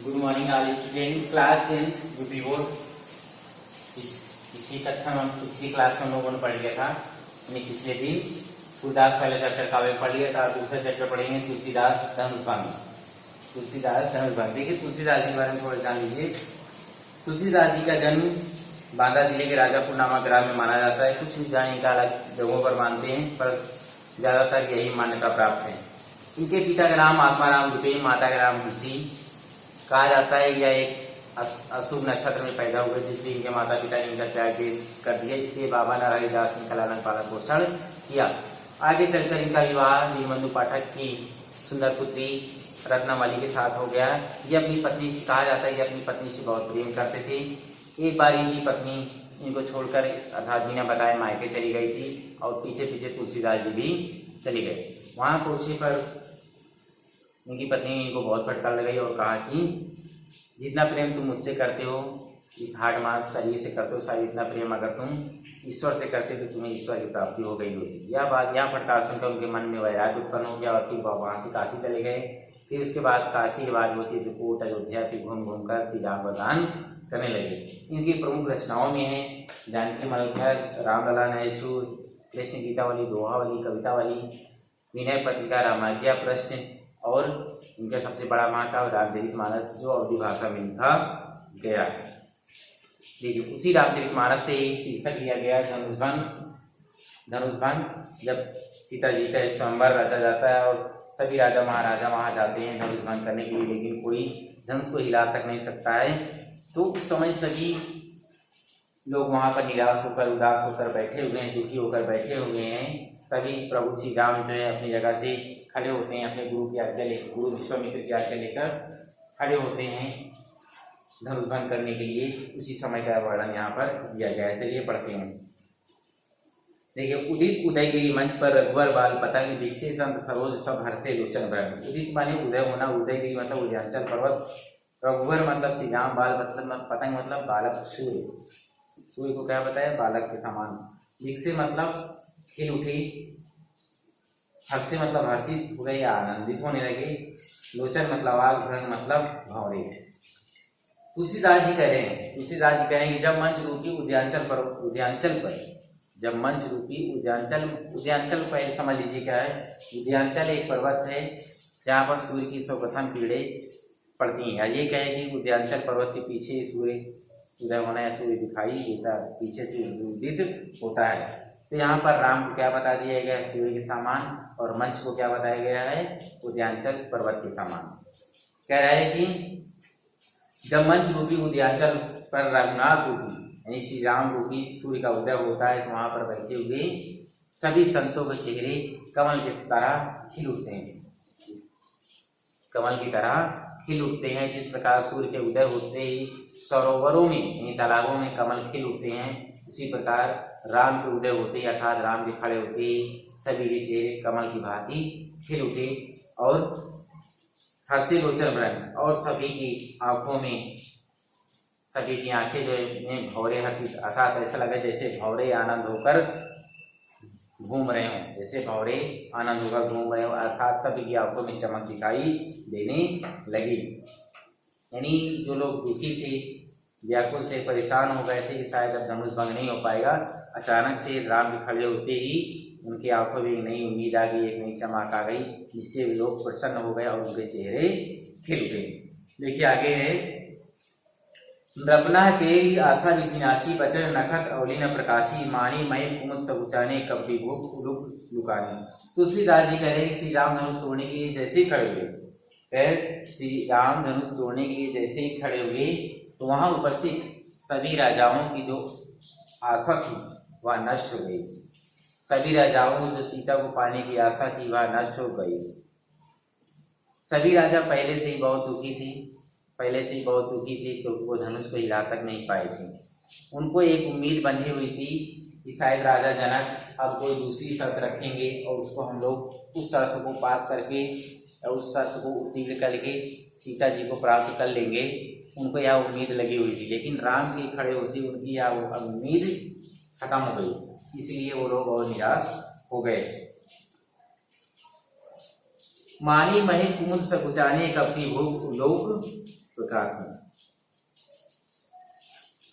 Good morning all student. Class 10 UP board इसी कक्षा में पिछली क्लास में हम लोगों ने पढ़ लिया था। यानी पिछले दिन सूरदास पहले चैप्टर काव्य पढ़ लिया था। दूसरा चैप्टर पढ़ेंगे तुलसीदास धनुषभंग। तुलसीदास धनुषभंग देखिए, तुलसीदास जी के बारे में थोड़ा जान लीजिए। तुलसीदास जी का जन्म बांदा जिले के राजापुर नामक ग्राम में माना जाता है। कुछ विद्वान इनका अलग जगहों पर मानते हैं, पर ज्यादातर यही मान्यता प्राप्त है। इनके पिता का नाम आत्माराम रुपये, माता का नाम तुलसी। कहा जाता है यह एक अशुभ नक्षत्र में पैदा हुए, जिसलिए इनके माता पिता ने इनका त्याग कर दिया। इसलिए बाबा नारायणदास ने लालन पालन पोषण किया। आगे चलकर इनका विवाह नीलबंधु पाठक की सुंदर पुत्री रत्नावली के साथ हो गया। ये अपनी पत्नी से, कहा जाता है कि अपनी पत्नी से बहुत प्रेम करते थे। एक बार इनकी पत्नी इनको छोड़कर अर्थात बिना बताए मायके चली गई थी और पीछे पीछे तुलसीदास जी भी चली गए। वहां पहुंचे पर उनकी पत्नी इनको बहुत फटकार लगाई और कहा कि जितना प्रेम तुम मुझसे करते हो इस हाड़ मास शरीर से करते हो, शायद इतना प्रेम अगर तुम ईश्वर से करते तो तुम्हें ईश्वर की प्राप्ति हो गई होती। यह फटकार सुनकर उनके मन में वैराग्य उत्पन्न हो गया और फिर वहां से काशी चले गए। फिर उसके बाद काशी के बाद वो चित्रकूट अयोध्या फिर घूम घूम कर श्री राम बलिदान करने लगे। इनकी प्रमुख रचनाओं में है जानकी मल्हार, रामलला, नैचूर, कृष्ण गीतावली, दोहावली, कवितावली, विनय पत्रिका, रामाज्ञा प्रश्न और इनका सबसे बड़ा महाकाव्य रामचरितमानस, जो अवधी भाषा में लिखा गया। देखिए, उसी रामचरितमानस से ही शीर्षक लिया गया धनुषभंग। धनुषभंग जब सीता जी का स्वयंवर रचा जाता है और सभी राजा महाराजा वहां जाते हैं धनुषभंग करने के लिए, लेकिन कोई धनुष को हिला तक नहीं सकता है। तो उस समय सभी लोग वहां पर निराश होकर, उदास होकर बैठे हुए हैं, दुखी होकर बैठे हुए हैं। तभी प्रभु श्री राम जो है अपनी जगह से खड़े होते हैं, अपने गुरु की आज्ञा लेकर, गुरु विश्वामित्र की आज्ञा लेकर खड़े होते हैं धनुषभंग करने के लिए। उसी समय का वर्णन यहाँ पर दिया गया है। चलिए पढ़ते हैं। देखिए, उदित उदयगिरी मंच पर रघुवर बाल पतंग, विकसे संत सरोज सब हर्षे लोचन भर। उदित माने उदय होना, उदयगिरी मतलब उदयांचल पर्वत, रघुवर मतलब श्री राम, बाल मतलब पतंग मतलब बालक सूर्य। सूर्य को क्या बताया? बालक के समान। विकसे मतलब खिल उठे, हर्षे मतलब हर्षित हो गए या आनंदित होने लगे, लोचन मतलब आग, भ्रंग मतलब भंवरे। तुलसीदास जी कह रहे हैं कि जब मंच रूपी उद्यांचल पर जब मंच रूपी उद्यांचल पहले समझ लीजिए क्या है। उद्यांचल एक पर्वत है जहाँ पर सूर्य की सर्वप्रथम किरणें पड़ती हैं। ये कहे कि उद्यांचल पर्वत के पीछे सूर्य उदय होना या सूर्य दिखाई देता, पीछे से उदित होता है। तो यहाँ पर राम को क्या बता दिया गया है? सूर्य के समान। और मंच को क्या बताया गया है? उद्यांचल पर्वत के समान। कह रहा है कि जब मंच रूपी उद्यांचल पर रघुनाथ रूपी यानी श्री राम रूपी सूर्य का उदय होता है, तो वहां पर बैठे हुए सभी संतों के चेहरे कमल की तरह खिल उठते हैं, कमल की तरह खिल उठते हैं। जिस प्रकार सूर्य के उदय होते ही सरोवरों में यानी तालाबों में कमल खिल उठते हैं, उसी प्रकार राम के उदय होते ही अर्थात राम के खड़े होते ही सभी के चेहरे कमल की भांति खिल उठे और हर्षे लोचन भ्रंग, और सभी की आंखों में, सभी की आंखें जो है भौरे हर्षित, अर्थात ऐसा लगा जैसे भौरे आनंद होकर घूम रहे हो, जैसे भौरे आनंद होकर घूम रहे हो, अर्थात सभी की आंखों में चमक दिखाई देने लगी। यानी जो लोग दुखी थे, व्याकुल थे, परेशान हो गए थे कि शायद अब धनुषभंग नहीं हो पाएगा, अचानक से राम के खड़े होते ही उनकी आंखों में एक नई उम्मीद आ गई, एक नई चमक आ गई, जिससे लोग प्रसन्न हो गए और उनके चेहरे खिल गए। देखिए आगे है, नृपना के आशा निशिनासी बचन नखत अवली न प्रकाशी, मानी मय कुमुद सगुचाने कपड़ी भूख लुक लुकाने। तुलसीदास जी कह रहे श्री राम धनुष तोड़ने के लिए जैसे ही खड़े हुए, श्री राम धनुष तोड़ने के लिए जैसे ही खड़े हुए, तो वहां उपस्थित सभी राजाओं की जो आशा थी वह नष्ट हो गई। सभी राजाओं जो सीता को पाने की आशा थी वह नष्ट हो गई। सभी राजा पहले से ही बहुत दुखी थी क्योंकि वो धनुष को हिला तक नहीं पाए थे। उनको एक उम्मीद बंधी हुई थी कि शायद राजा जनक अब कोई दूसरी शर्त रखेंगे और उसको हम लोग उस शर्त को पास करके या उस शर्त को उत्तीर्ण करके सीता जी को प्राप्त कर लेंगे। उनको यह उम्मीद लगी हुई थी, लेकिन राम के खड़े होती उनकी यह उम्मीद खत्म हो गई, इसलिए वो लोग और निराश हो गए। मानी मही कुमुद सकुचाने कपि भोग लोक प्रकाश में।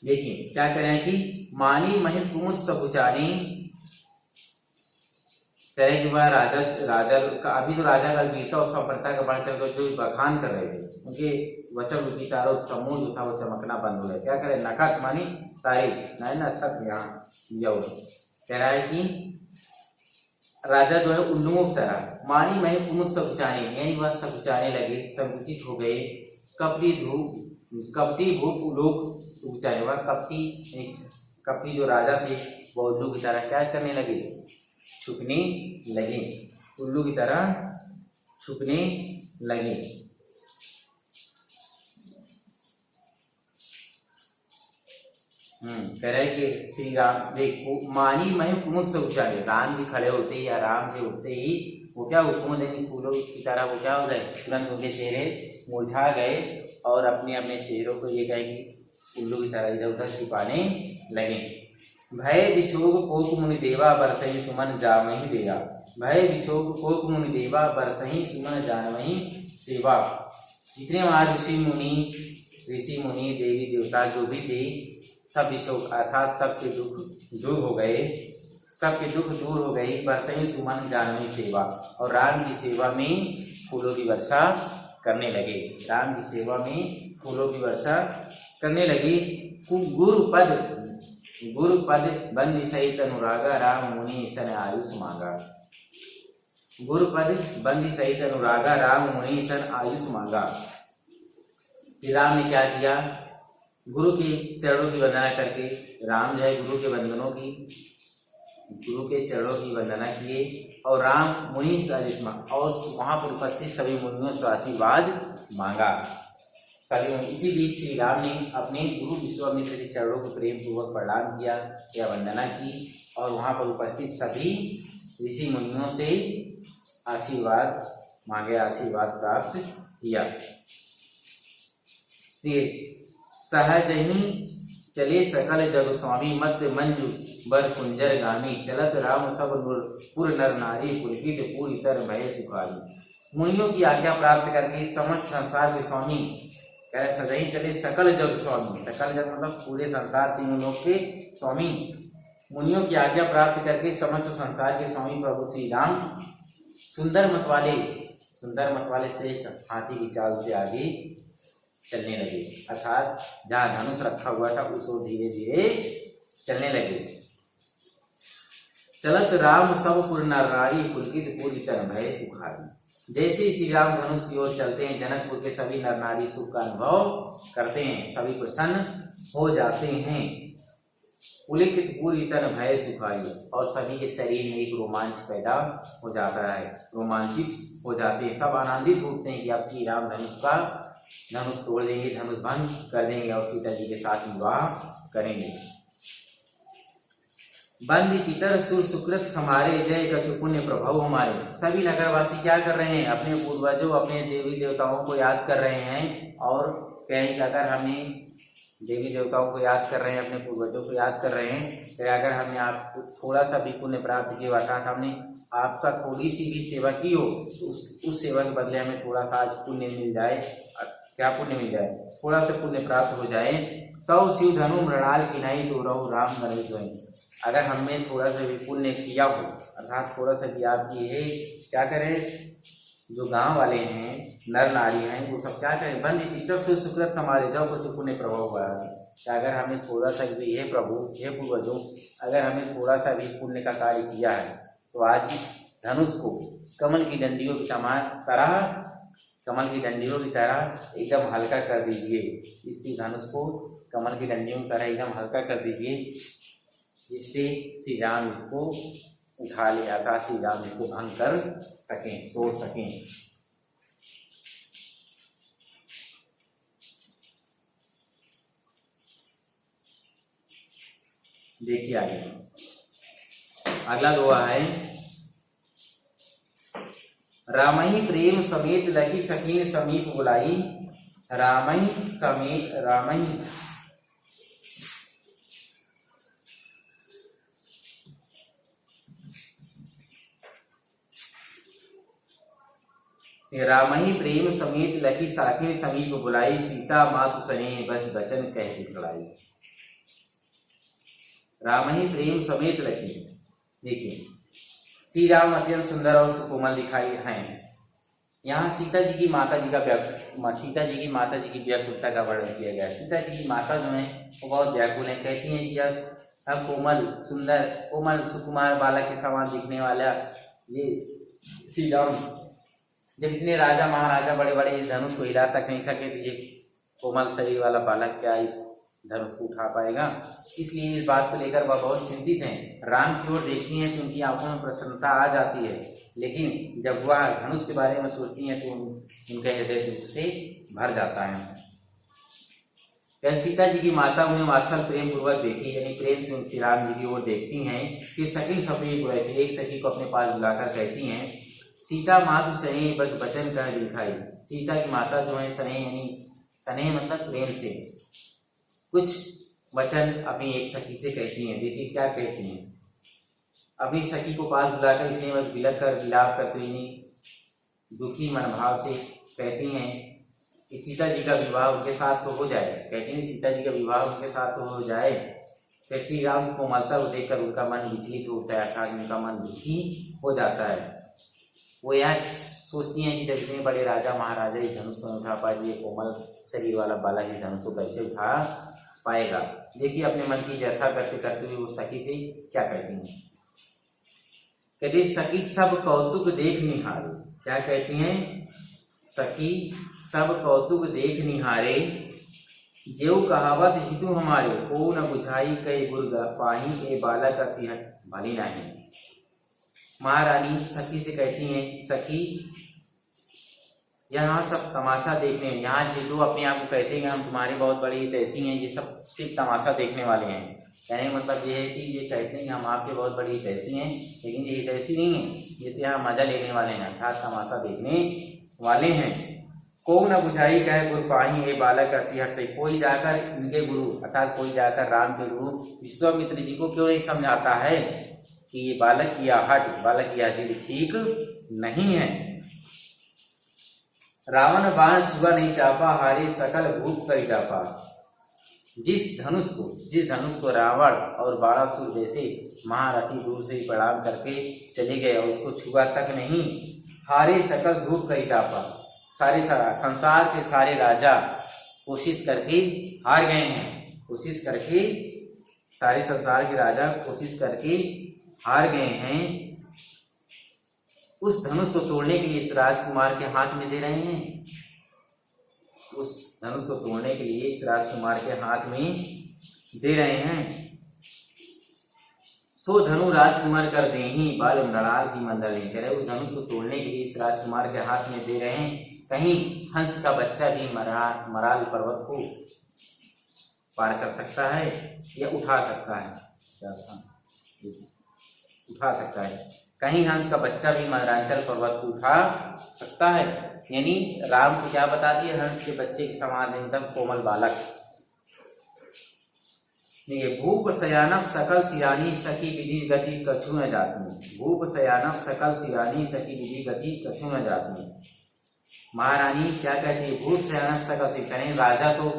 देखिए क्या कह रहे हैं कि मानी मही कुमुद सबुचानी, कह रहे कि वह राजा राजा का अभी तो राजा का वीरता और सफलता का बढ़कर को जो बखान कर रहे थे, उनके वचन रूपी तारों समूह जो था वो चमकना बंद हो गया। क्या करे, नखत मानी तारीफ नहीं ना छत यहाँ जाओ। कह रहा है कि राजा जो है उल्लुओं की तरह मानी मही कुमुद सबुचानी, यानी वह सबुचाने लगे, संकुचित हो गए। कपटी भूप लोग उपचाने, वह कपटी जो राजा थे वो उल्लू की तरह क्या करने लगे, छुपने लगे, उल्लू की तरह छुपने लगे। कह रहे कि श्री राम देखो मानी मैं कुमुद से उचारे, राम भी खड़े होते ही या राम से उठते ही वो क्या कुमुद फूलों की तरह वो क्या हो गए, तुरंत उनके चेहरे मुरझा गए और अपने अपने चेहरों को ये कहेगी उल्लू की तरह इधर उधर छिपाने लगे। भय विशोक कोक मुनि देवा बरसही सुमन जामहि देया, भय विशोक कोक मुनि देवा बरसही सुमन जानमहि सेवा। जितने वहां ऋषि मुनि देवी देवता जो भी थे सब विशोक अर्थात सबके दुख दूर हो गए, सबके दुख दूर हो गई। बरसही सुमन जानमहि सेवा, और राम की सेवा में फूलों की वर्षा करने लगे, राम की सेवा में फूलों की वर्षा करने लगी। गुरुपद बंदी सहित अनुरागा, राम मुनि सन आयुष मांगा। गुरुपद बंदी सहित अनुरागा, राम मुनि सन आयुष मांगा। राम ने क्या किया, गुरु के चरणों की वंदना करके राम जो है गुरु के चरणों की वंदना किए और राम मुनि से आशीर्वाद, और वहां पर उपस्थित सभी मुनियों से आशीर्वाद मांगा। सभी मुनि, इसी बीच श्री राम ने अपने गुरु विश्वामित्र के चरणों को प्रेम पूर्वक प्रणाम किया या वंदना की और वहां पर उपस्थित सभी ऋषि मुनियों से आशीर्वाद मांगे, आशीर्वाद प्राप्त किया। सहज ही चले सकल जग स्वामी, मत मंजू बर कुंजर गामी, चलत राम सब पुर नर नारी, पुलकित पूरी तर भय सुखारी। मुनियों की आज्ञा प्राप्त करके समस्त संसार के स्वामी, कह रहे सजही चले सकल जग स्वामी, सकल जग मतलब पूरे संसार तीनों लोग के स्वामी। मुनियों की आज्ञा प्राप्त करके समस्त संसार के स्वामी प्रभु श्री राम सुंदर मत वाले श्रेष्ठ हाथी की चाल से आगे चलने लगे, अर्थात जहाँ धनुष रखा हुआ था उस ओर धीरे धीरे चलने लगे। चलत राम सब पुर नर नारी, पुलकित पूरी तरह भय सुखारी। जैसे ही श्री राम धनुष की ओर चलते हैं जनकपुर के सभी नर नारी सुख का अनुभव करते हैं, सभी प्रसन्न हो जाते हैं। पुलकित पूरी तरह भय सुखारी, और सभी के शरीर में एक रोमांच पैदा हो जाता है, रोमांचित हो जाते हैं, सब आनंदित होते हैं कि अब श्री राम धनुष तोड़ देंगे, धनुष भंग कर देंगे और सीता जी के साथ विवाह करेंगे। बंदी पितर सुर सुकृत समारे, जय कछु पुण्य प्रभाव हमारे। सभी नगरवासी क्या कर रहे हैं, अपने पूर्वजों अपने देवी देवताओं को याद कर रहे हैं और कहें कि अगर हमें देवी देवताओं को याद कर रहे हैं, अपने पूर्वजों को याद कर रहे हैं, तो अगर हमने आपको थोड़ा सा भी पुण्य प्राप्त किया, अर्थात हमने आपका थोड़ी सी भी सेवा की हो तो उस सेवा के बदले हमें थोड़ा सा आज पुण्य मिल जाए। क्या पुण्य मिल जाए, थोड़ा सा पुण्य प्राप्त हो जाए। तो शिव धनु मृणाल किनाई तो रहो राम गणेश। अगर हमने थोड़ा सा भी पुण्य किया हो, अर्थात थोड़ा सा भी आपकी है, क्या करें, जो गांव वाले हैं नर नारी हैं वो सब क्या करें, बंद पितर से सुकृत समारे जाओ कुछ पुण्य प्रभाव हुआ है। अगर हमें थोड़ा सा भी, हे प्रभु हे पूर्वजों, अगर हमें थोड़ा सा भी पुण्य का कार्य किया है तो आज इस धनुष को कमल की डंडियों की तरह एकदम हल्का कर दीजिए। इसी धनुष को कमल की डंडियों की तरह एकदम हल्का कर दीजिए, जिससे श्री राम इसको उठा ले, अर्थात श्री राम इसको भंग कर सकें, तोड़ सकें। देखिए आगे अगला दोहा है, रामई प्रेम समेत लखी सकीन समीप बुलाई। रामई रामही प्रेम समेत लखी साखे समीप बुलाई, सीता मातु स्नेह बस बचन कह दिखलाई। रामही प्रेम समेत लखी, देखिए श्री राम अत्यंत सुंदर और सुकोमल दिखाई हैं। यहाँ सीता जी की माता जी की व्याकुलता का वर्णन किया गया। सीता जी की माता जो है वो बहुत व्याकुल है, कहती हैं कि यह कोमल सुंदर कोमल सुकुमार बालक के समान दिखने वाला ये श्री राम जब इतने राजा महाराजा बड़े बड़े इस धनुष को हिला तक नहीं सके तो ये कोमल शरीर वाला बालक क्या इस धनुष को उठा पाएगा। इसलिए इस बात को लेकर वह बहुत चिंतित हैं। राम की ओर देखती हैं तो उनकी आंखों में प्रसन्नता आ जाती है, लेकिन जब वह धनुष के बारे में सोचती हैं तो उनका हृदय दुख से भर जाता है। सीता जी की माता उन्हें वात्सल प्रेम पूर्वक देखी, यानी प्रेम से श्री राम जी की ओर देखती हैं। फिर सखी सफेद बुलाई, एक सखी को अपने पास बुलाकर कहती हैं, सीता मातु स्नेह बस बचन कह दिखाई। सीता की माता जो है स्नेह यानी स्नेह मतलब प्रेम से कुछ वचन अपनी एक सखी से कहती हैं। देखिए क्या कहती हैं। अपनी सखी को पास बुलाकर इसे बस बिलख कर विलाप करते हुए दुखी मनभाव से कहती हैं कि सीता जी का विवाह उनके साथ तो हो जाए। कहती हैं सीता जी का विवाह उनके साथ तो हो जाए। फिर श्री राम को कोमलता को देखकर उनका मन विचलित होता है, अर्थात उनका मन दुखी हो जाता है। वो यह सोचती हैं कि जब इतने बड़े राजा महाराजा इस धनुष को उठा पाए, ये कोमल शरीर वाला बालक इस धनुष को कैसे उठा पाएगा। देखिए अपने मन की व्यथा करते करते हुए वो सखी से क्या कहती हैं। कहती सखी सब कौतुक देख निहारे। क्या कहती हैं? सखी सब कौतुक देख निहारे, जेऊ कहावत हितु हमारे, को न बुझाई कई गुर्गा पाही के बालक असिहट भली नहीं। महारानी सखी से कहती हैं, सखी यहाँ सब तमाशा देखने, यहाँ जो अपने आप को कहते हैं हम तुम्हारे बहुत बड़ी हितैषी हैं, ये सब सिर्फ तमाशा देखने वाले हैं। कहने का मतलब ये है कि ये कहते हैं हम आपके बहुत बड़ी हितैषी हैं, लेकिन ये हितैषी नहीं है, ये तो यहाँ मजा लेने वाले हैं, अर्थात तमाशा देखने वाले हैं। को न बुझाई कहे गुरु पाही ये बालक असिहट से, कोई जाकर इनके गुरु अर्थात कोई जाकर राम के गुरु विश्वामित्र जी को क्यों नहीं समझाता है कि ये बालक की आहट, बालक की आदि ठीक नहीं है। रावण बाण छुआ नहीं चापा, हारे सकल भूत परितापा। जिस धनुष को रावण और बाणासुर जैसे महारथी दूर से ही प्रणाम करके चले गए और उसको छुआ तक नहीं, हारे सकल धूप परितापा। सारे संसार के सारे राजा कोशिश करके हार गए हैं, कोशिश करके सारे संसार के राजा कोशिश करके हार गए हैं। उस धनुष को तोड़ने के लिए इस राजकुमार के हाथ में दे रहे हैं, उस धनुष को तोड़ने के लिए इस राजकुमार के हाथ में दे रहे हैं। सो धनु राजकुमार कर दे ही बाल मृणाल की मंडल नहीं करे। उस धनुष को तोड़ने के लिए इस राजकुमार के हाथ में दे रहे हैं। कहीं हंस का बच्चा भी मराल पर्वत को पार कर सकता है या उठा सकता है, उठा सकता है। कहीं हंस का बच्चा भी मरांचल पर्वत को उठा सकता है। यानी राम को क्या बता दिया, हंस के बच्चे के समान एकदम कोमल बालक। भूप शयानक सकल सिरानी सखी विधि गति कछु न जाती। भूप शयानक सकल सिरानी सखी विधि गति कछु न जाती। महारानी क्या कहती है, भूप शयानक सकल सिरानी, राजा तो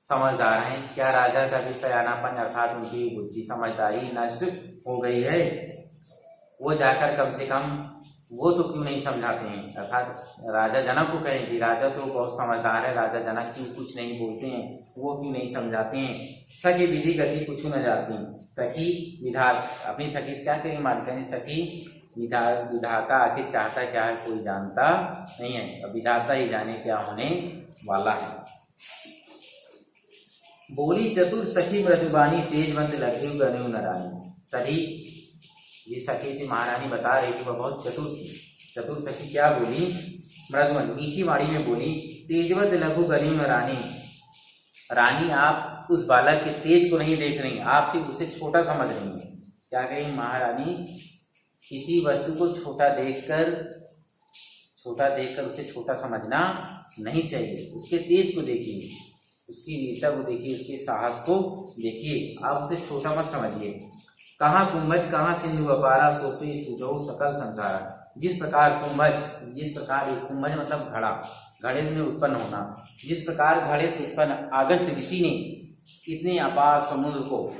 समझदार हैं, क्या राजा का भी शयानापन अर्थात उनकी बुद्धि समझदारी नष्ट हो गई है। वो जाकर कम से कम वो तो क्यों नहीं समझाते हैं, अर्थात राजा जनक को कहें कि राजा तो बहुत समझदार है, राजा जनक क्यों कुछ नहीं बोलते हैं, वो क्यों नहीं समझाते हैं। सखी विधि गति कुछ न जाती। सखी विधाता, अपनी सखी से क्या करेंगे, मानते हैं सखी विधाता आखिर चाहता क्या है कोई जानता नहीं है, अब विधाता ही जाने क्या होने वाला है। बोली चतुर सखी मृदुबानी, तेजवंत लगी गनु नरानी। तभी जिस सखी से महारानी बता रही थी वह बहुत चतुर थी। चतुर सखी क्या बोली, मृदुमन मीठी वाणी में बोली, तेजवत लघु गनीम रानी। रानी आप उस बालक के तेज को नहीं देख रही, आप सिर्फ उसे छोटा समझ रही हैं। क्या कही महारानी, किसी वस्तु को छोटा देखकर उसे छोटा समझना नहीं चाहिए, उसके तेज को देखिए, उसकी वीरता को देखिए, उसके साहस को देखिए, आप उसे छोटा मत समझिए। कहाँ कुंभज कहाँ सिंधु अपारा, सोसे सूझो सकल संसारा। जिस प्रकार एक कुंभज मतलब घड़ा, घड़े में उत्पन्न होना, जिस प्रकार घड़े से उत्पन्न अगस्त ऋषि ने इतने अपार समुद्र को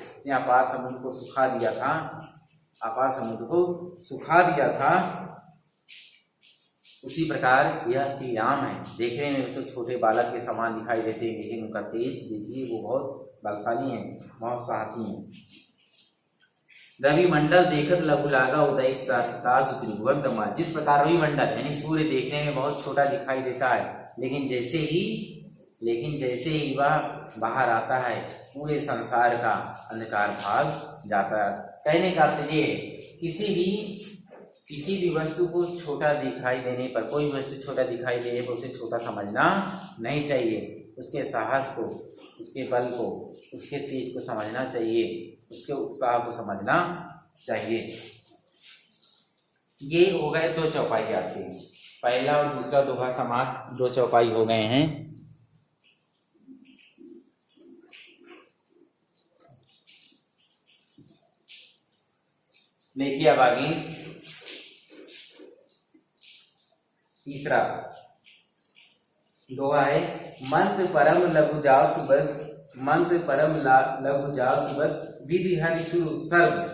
सुखा दिया था, उसी प्रकार यह श्री राम है। देखने में तो छोटे बालक के समान दिखाई देते हैं, लेकिन उनका तेज देखिए वो बहुत बलशाली है, बहुत साहसी है। रवि मंडल देखत लघु लागा, उदय त्रिभुवन तमा। जिस प्रकार रवि मंडल यानी सूर्य देखने में बहुत छोटा दिखाई देता है, लेकिन जैसे ही वह बाहर आता है पूरे संसार का अंधकार भाग जाता है। कहने का अर्थ ये है, किसी भी वस्तु को छोटा दिखाई देने पर, कोई वस्तु छोटा दिखाई दे तो उसे छोटा समझना नहीं चाहिए। उसके साहस को, उसके बल को, उसके तेज को समझना चाहिए, उसके उत्साह को समझना चाहिए। ये हो गए 2 चौपाई आपके, पहला और दूसरा दोहा समाप्त, 2 चौपाई हो गए हैं। देखिए अब आगे तीसरा दोहा है, मंत्र परम लघु जासु बस, विधि हरि सुर सर्व,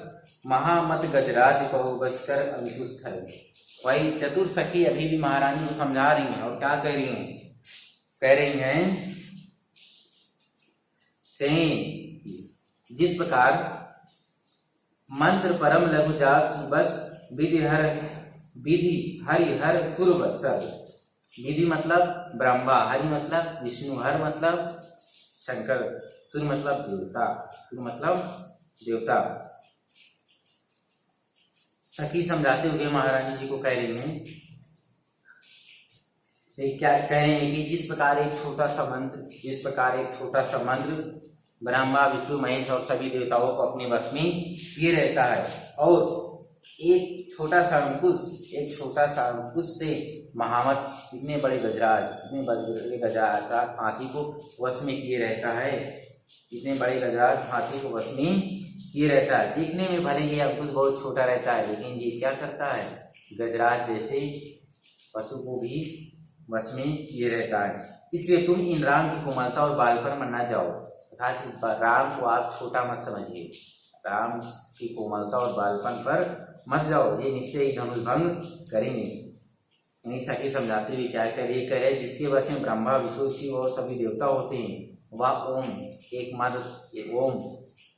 महामत गजराज कहो बस कर अंकुश खर। वही चतुर सखी अभी भी महारानी को समझा रही हैं, और क्या कह रही हैं? जिस प्रकार मंत्र परम लघु जासु बस, विधि हरि हर सुर सर्व। विधि मतलब ब्रह्मा, हरि मतलब विष्णु, हर मतलब शंकर, सुर मतलब देवता। सखी समझाते हुए महारानी जी को कह रही हैं, क्या कह रहे हैं कि जिस प्रकार एक छोटा सा मंत्र ब्रह्मा विष्णु महेश और सभी देवताओं को अपने वश में किए रहता है, और एक छोटा सा अंकुश से महामत इतने बड़े गजराज हाथी को वश में किए रहता है, देखने में भले ये अंकुश बहुत छोटा रहता है, लेकिन ये क्या करता है? गजराज जैसे पशु को भी वश में किए रहता है। इसलिए तुम इन राम की कोमलता और बालपन में न जाओ, राम को आप छोटा मत समझिए, राम की कोमलता और बालपन पर मत जाओ, ये निश्चय ही धनुष भंग करेंगे। यानी सखी समझाते हुए क्या कहे, जिसके वश में ब्रह्मा विष्णु शिव और सभी देवता होते हैं, वह ओम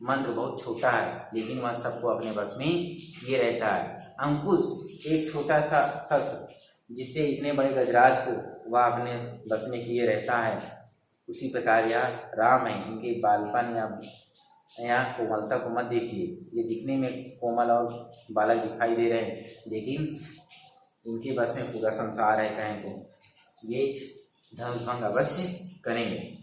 मंत्र बहुत छोटा है, लेकिन वह सबको अपने वश में ये रहता है। अंकुश एक छोटा सा शस्त्र, जिससे इतने बड़े गजराज को वह अपने वश में किए रहता है, उसी प्रकार यह राम है। इनके बालपन या कोमलता को मत देखिए, ये दिखने में कोमल और बालक दिखाई दे रहे हैं, लेकिन इनके बस में पूरा संसार है, कहें तो ये धनुष भंग अवश्य करेंगे।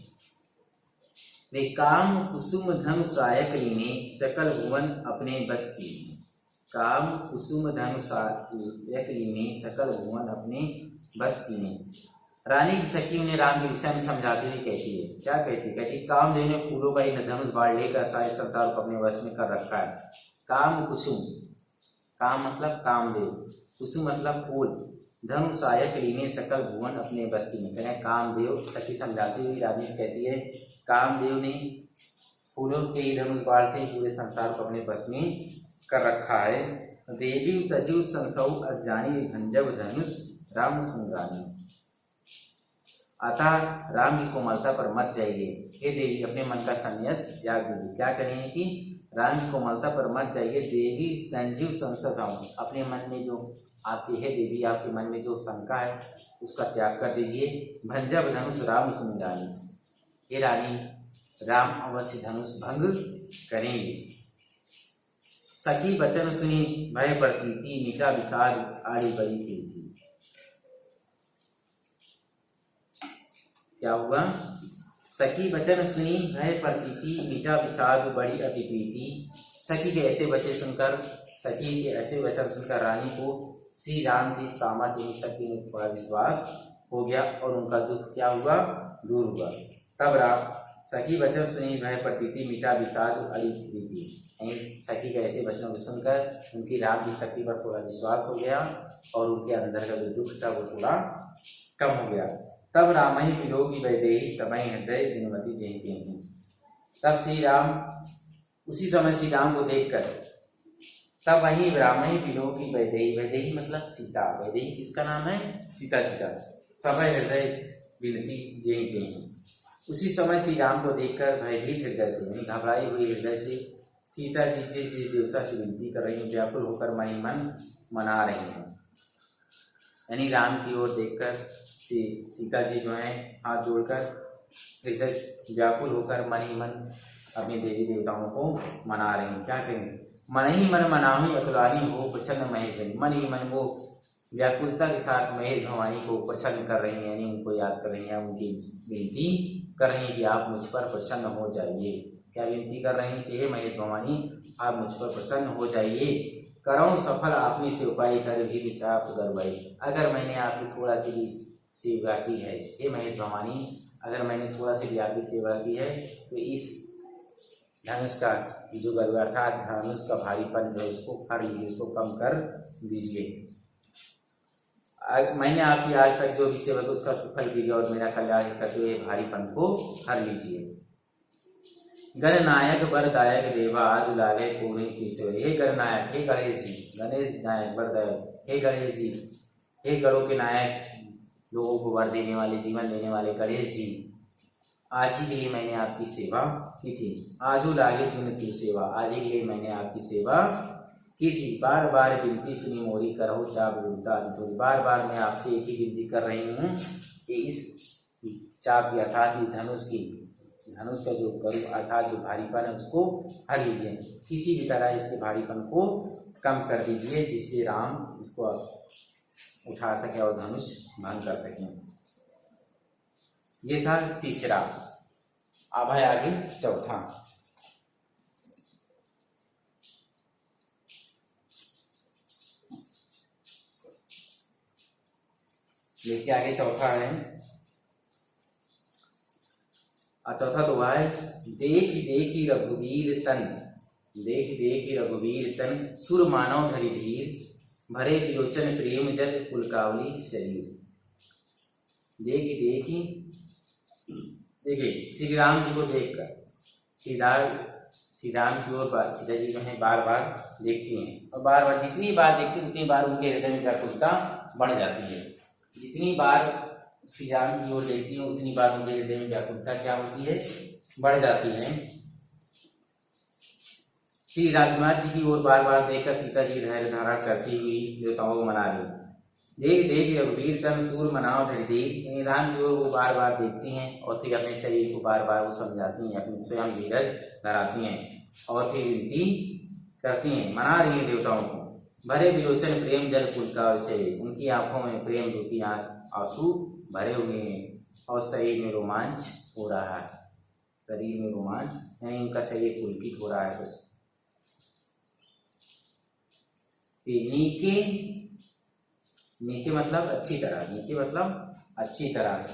वे काम कुसुम धनुषायक लीने, सकल भुवन अपने बस की। काम कुसुम धनुषायक लीने, सकल भुवन अपने बस की। रानी की सखी उन्हें राम के विषय में समझाती हुई कहती है, क्या कहती? कामदेव ने फूलों का ही धनुष बाढ़ लेकर सारे संसार को अपने वश में कर रखा है। काम कुसुम, काम मतलब कामदेव, कुसुम मतलब फूल, धनुषायक लीने सकल भुवन अपने बस की में। कहें कामदेव, सखी समझाती हुई रानी से कहती है, कामदेव ने फूलों के ही धनुष बाढ़ से पूरे संसार को अपने बस में कर रखा है। देवी तजु संसौ असजानी भंजब धनुष राम सुंदरानी। अतः राम की कोमलता पर मत जाइए, हे देवी अपने मन का संन्यास त्याग दीजिए। क्या करेंगे कि राम की कोमलता पर मत जाइए, देवी तंजीव संसद, अपने मन में जो आपकी है देवी, आपके मन में जो शंका है उसका त्याग कर दीजिए। भंजब धनुष राम सुंदरानी, हे रानी राम अवश्य धनुष भंग करेंगे। सखी वचन सुनी भय प्रतीति, मिटा विषाद आड़ी बड़ी थी। क्या हुआ? सखी वचन सुनी भय प्रतीति, मिटा विषाद बड़ी अति प्रीति। सखी के ऐसे वचन सुनकर रानी को श्री राम के सामर्थ्य शक्ति में थोड़ा विश्वास हो गया, और उनका दुख क्या हुआ? दूर हुआ। तब सखी वचन सुनी भय प्रतीति, मिटा विषाद बड़ी प्रीति। सखी के ऐसे वचनों को सुनकर उनकी राम की शक्ति पर थोड़ा विश्वास हो गया और उनके अंदर का जो दुख था वो थोड़ा कम हो गया। तब राम ही विलोकी वैदेही समय हृदय विनुमति जयती। तब श्री राम उसी समय श्री राम को देखकर तब वही राम ही विलोकी वैदेही, वैदेही मतलब सीता, वैदेही किसका नाम है? सीता जी का। समय हृदय विनती जयती। उसी समय श्री राम को देखकर भयभीत हृदय से यानी घबराई हुई हृदय से सीता जी जिस देवता से विनती कर रही हैं व्याकुल होकर मन ही मन मना रही हैं। यानी राम की ओर देखकर सीता जी जो है हाथ जोड़कर हृदय व्याकुल होकर मन ही मन अपने देवी देवताओं को मना रही हैं। क्या करें? मन ही मन मनाही अतुलानी हो प्रसन्न महेश। मन ही मन वो व्याकुलता के साथ महेश भवानी को प्रसन्न कर रही हैं, यानी उनको याद कर रही हैं, उनकी विनती कर रही हैं कि आप मुझ पर प्रसन्न हो जाइए। क्या विनती कर रही हैं कि हे महेश भवानी आप मुझ पर प्रसन्न हो जाइए। करो सफल आपने से उपाय कर भी विचाप गरबई। अगर मैंने आपकी थोड़ा सी भी सेवा की है हे महेश भवानी, अगर मैंने थोड़ा सी भी आपकी सेवा की है तो इस धनुष का जो गरुड़ अर्थात धनुष का भारीपन जो उसको हर लीजिए, उसको कम कर दीजिए। मैंने आपकी आज तक जो भी सेवा की उसका सुफल कीजिए और मेरा कल्याण करते हुए भारीपन को हर लीजिए। गणनायक वरदायक देवा आज लागे पूरे की। हे गणनायक, हे गणेश जी, गणेश नायक वरदायक, हे गणेश जी, हे गणों के नायक, लोगों को वर देने वाले, जीवन देने वाले गणेश जी, आज ही के लिए मैंने आपकी सेवा की थी। आजू लागे तुमने की सेवा, आज ही के लिए मैंने आपकी सेवा की थी। बार बार विनती सुनी मोरी करहो चाप विनता। बार बार मैं आपसे एक ही विनती कर रही हूँ कि इस चाप की अर्थात इस धनुष का जो गरुड़ अर्थात जो भारीपन है उसको हर लीजिए। किसी भी तरह इसके भारीपन को कम कर दीजिए जिससे राम इसको उठा सके और धनुष भंग कर सके। ये था तीसरा। अब है आगे चौथा। देखिए आगे चौथा है, चौथा तो है देख देखी रघुवीर तन, देख देखी रघुवीर तन सुर मानव धरि धीर, भरे विलोचन प्रेम जल पुलकावली शरीर। देखी देखी देखिए श्री राम जी को देखकर श्री राम की ओर सीता जी जो है बार बार देखती हैं और बार बार जितनी बार देखती उतनी बार उनके हृदय में व्याकुलता बढ़ जाती है। जितनी बार श्री राम की ओर देखती हैं उतनी बार उनके हृदय में व्याकुलता क्या होती है? बढ़ जाती है। श्री राजकुमार जी की ओर बार बार देखकर सीता जी धैर्य धारण करती हुई देवताओं को मना रही। देख देख रघुवीर तन सूर मनाओ धरिधीर। राम की ओर वो बार बार देखती हैं और फिर अपने शरीर को बार बार वो समझाती हैं, अपनी स्वयं धीरज धराती हैं और फिर विनती करती हैं, मना रही हैं देवताओं को। भरे विलोचन प्रेम जल पुलका विषय। उनकी आंखों में प्रेम रूपी आंसू भरे हुए हैं और शरीर में रोमांच हो रहा है। शरीर में रोमांच यानी उनका शरीर पुलकित हो रहा है। कुछ नीके नीके मतलब अच्छी तरह, नीके मतलब अच्छी तरह।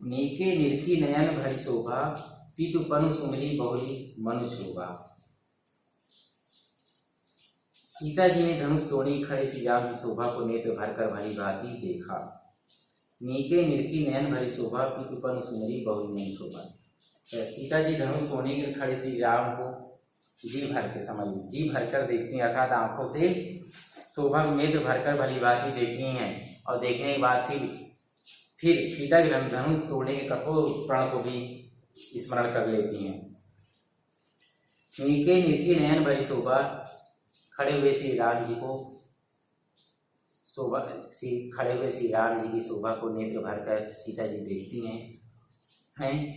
नीके निरखी नयन भरी शोभा, पीतु पनु सुमरी बहुरी मनु शोभा। सीता जी ने धनुष तोड़ी खड़े श्री राम की शोभा को नेत्र भरकर भली भांति देखा। नीके निरखी नयन भरी शोभा, पीतु पनु सुमरी बहुरी मनु शोभा। सीता जी धनुष तोड़ने के लिए खड़े श्री राम को जी भर के समझ जी भरकर देखती हैं अर्थात आंखों से शोभा नेत्र भरकर भली भांति देखती हैं और देखने के बाद फिर सीता के धनुष तोड़ने के कठोर प्रण को भी स्मरण कर लेती हैं। नीके निरखी नयन भरी शोभा, खड़े हुए श्री राम जी को खड़े हुए श्री राम जी की शोभा को नेत्र भरकर सीता जी देखती हैं।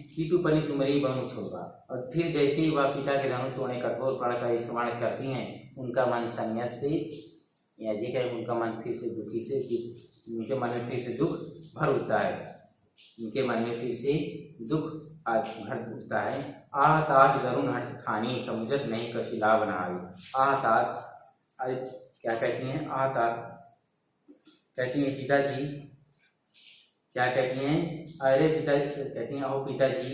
पीतु पनी सुमरी बहु शोभा। और फिर जैसे ही वह पिता के धनुष तोड़ने कठोर प्रण का स्मरण करती हैं उनका मन संन्यास से या ये कहे उनका मन फिर से दुखी से उनके मन में फिर से दुख भर उठता है। उनके मन में फिर से दुख भर उठता है। आह तात दरुण हट खानी समुझत नहीं कछु लाभ नहाई। आह तात क्या कहती हैं? आह तात कहती हैं पिताजी, क्या कहती हैं? अरे पिताजी कहती हैं, ओ पिताजी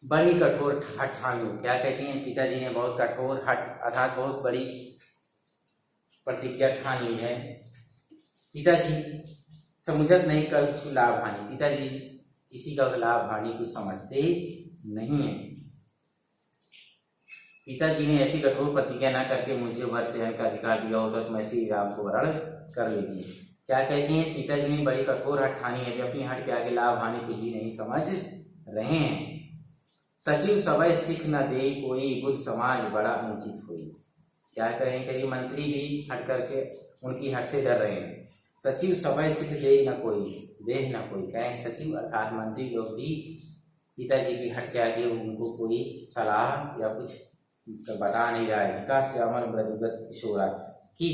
बड़ी कठोर हठ ठानी। क्या कहती हैं? पिताजी ने बहुत कठोर हठ अर्थात बहुत बड़ी प्रतिज्ञा ठान ली है। पिताजी समझत नहीं कुछ लाभ हानि। पिताजी किसी का लाभ हानि कुछ समझते नहीं है। पिताजी ने ऐसी कठोर प्रतिज्ञा न करके मुझे वर चयन का अधिकार दिया होता तो मैं श्री राम को वरण कर लेती। क्या कहती हैं? पिताजी ने बड़ी कठोर हठ ठानी है कि अपनी हठ के आगे लाभ हानि कुछ भी नहीं समझ रहे हैं। सचिव सभय सिख न दे कोई बुद्ध समाज बड़ा अनुचित हुई। क्या करें? कई मंत्री भी हट करके उनकी हट से डर रहे हैं। सचिव सभय सिख दे न कोई देह न कोई। कहें सचिव अर्थात मंत्री लोग भी पिताजी की हट के आगे उनको कोई सलाह या कुछ बता नहीं रहा है। का श्यामल ब्रदुगत किशोरा की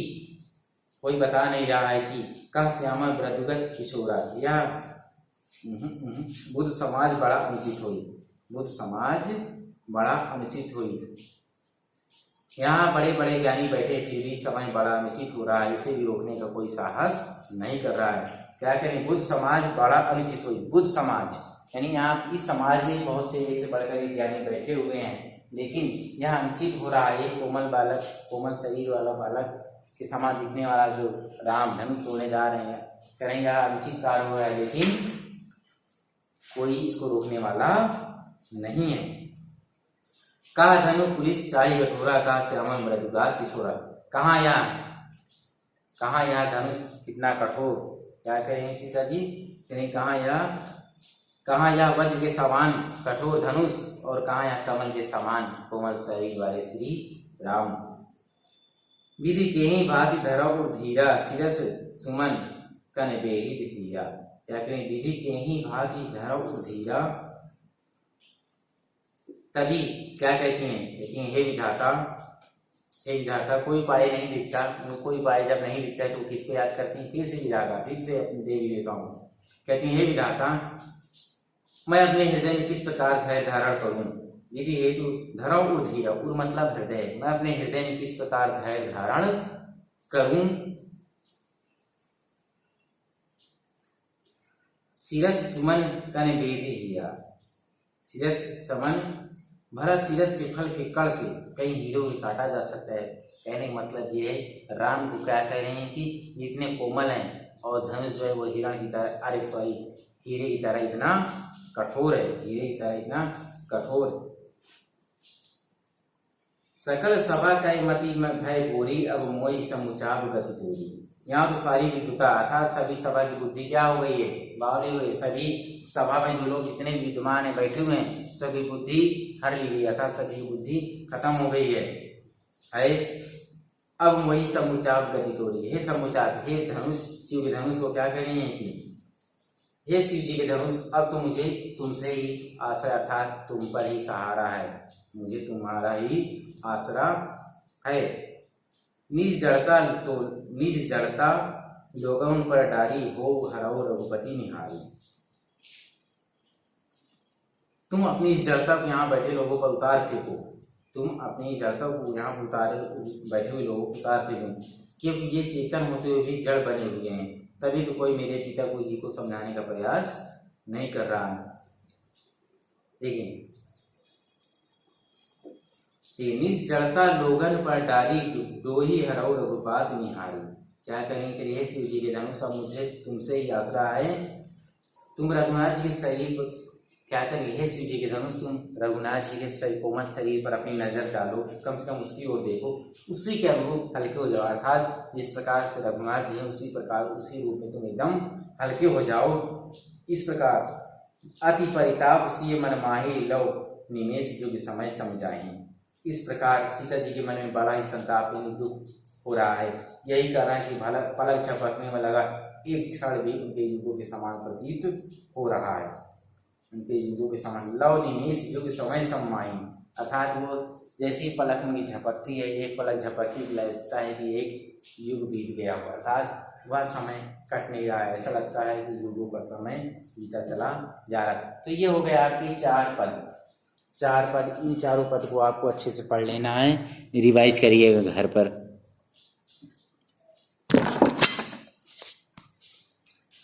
कोई बता नहीं रहा है कि का श्यामल ब्रदुगत किशोरा या बुद्ध समाज बड़ा अनुचित हुई। बुद्ध समाज बड़ा अनुचित हुई। यहाँ बड़े बड़े ज्ञानी बैठे फिर भी समय बड़ा अनुचित हो रहा है। इसे भी रोकने का कोई साहस नहीं कर रहा है। क्या करें? बुद्ध समाज बड़ा अनुचित हुई। बुद्ध समाज यानी यहाँ इस समाज में बहुत से एक से बढ़कर एक ज्ञानी बैठे हुए हैं, लेकिन यह अनुचित हो रहा है। एक कोमल बालक, कोमल शरीर वाला बालक के समान दिखने वाला जो राम धनुष तोड़ने जा रहे हैं, करेंगे अनुचित कार्य हो रहा है, लेकिन कोई इसको रोकने वाला नहीं है। का धनु पुलिस चाही कठोरा का श्यामल मृदुगार किशोरा। कहाँ यहाँ धनुष कितना कठोर। क्या करेंगे सीता जी? कहाँ यह वज्र के समान कठोर धनुष और कहाँ यह कमल के समान कोमल शरीर वाले श्री राम। विधि के ही भांति धरव धीरा शिरस सुमन कन बेहित पीरा। क्या करें? विधि के ही भांति धरव धीरा। तभी क्या कहती हैं? हे विधाता, हे विधाता। कोई उपाय नहीं दिखता। कोई उपाय जब नहीं दिखता तो किसको याद करती हैं? फिर से विधाता, फिर से अपनी देवी देवताओं। कहती हैं हे विधाता, मैं अपने हृदय में किस प्रकार धैर्य धारण करूं। विधि हेतु धरव उधीरा, उर मतलब हृदय। मैं अपने हृदय में किस प्रकार धैर्य धारण करूं। शिरस सुमन कन बेधि हिया। शिरस समन भरा शिरस के फल के कण से कई हीरों को काटा जा सकता है। कहने का मतलब ये है राम को क्या कह रहे हैं कि इतने कोमल हैं और धनुष जो है वो हिरण की तरह, अरे सॉरी हीरे की तरह इतना कठोर है। हीरे की तरह इतना कठोर। सकल सभा का मति में भय गोरी अब मोई समुचाब गति तोरी। यहाँ तो सारी विद्वता अर्थात सभी सभा की बुद्धि क्या हो गई है? बावली हुई। सभी सभा में जो लोग जितने विद्वान है बैठे हुए हैं सभी बुद्धि हर ली गई अर्थात सभी बुद्धि खत्म हो गई है। अब वही समुचाब गति तोड़ी। हे समुचाब, हे धनुष, शिव के धनुष को क्या कह रही है कि हे शिव जी के धनुष, अब तो मुझे तुमसे ही आश्रय अर्थात तुम पर ही सहारा है। मुझे तुम्हारा ही आसरा है। निज जड़ता लोगों पर डारी हो हरऊ रघुपति निहारी। तुम अपनी इस जड़ता को यहाँ बैठे लोगों पर उतार फेंको। तुम अपनी जड़ता को यहाँ उतारे बैठे हुए लोगों को उतार फेंको, क्योंकि ये चेतन होते हुए भी जड़ बने हुए हैं। तभी तो कोई मेरे पिता को जी को समझाने का प्रयास नहीं कर रहा है। देखिए, निज जड़ता लोगन पर डारी डोही हरऊ रघुपात निहारी। क्या करेंगे? हे शिव जी के धनुष, अब मुझे तुमसे ही आसरा है। तुम रघुनाथ जी के शरीर पर क्या करिए? हे शिव जी के धनुष, तुम रघुनाथ जी के कोमल शरीर पर अपनी नजर डालो, कम से कम उसकी ओर देखो, उसी के अनुरूप हल्के हो जाओ। अर्थात जिस प्रकार से रघुनाथ जी है उसी प्रकार उसी रूप में तुम एकदम हल्के हो जाओ। इस प्रकार अति परिताप सिय मन माही लो निमेश युग समय समझाही। इस प्रकार सीता जी के मन में बड़ा ही संताप दुख हो रहा है। यही कारण कि पलक झपकने में लगा एक क्षण भी उनके युगों के समान प्रतीत हो रहा है। उनके युगों के समान लव निमेश युग समय सम्माई, अर्थात वो जैसी पलक में झपकती है, एक पलक झपकती लगता है कि एक युग बीत गया हो, अर्थात वह समय कट नहीं रहा है। ऐसा लगता है कि युगों का समय बीता चला जा रहा है। तो ये हो गया आपके चार पद। इन चारों पद को आपको अच्छे से पढ़ लेना है, रिवाइज करिएगा घर पर।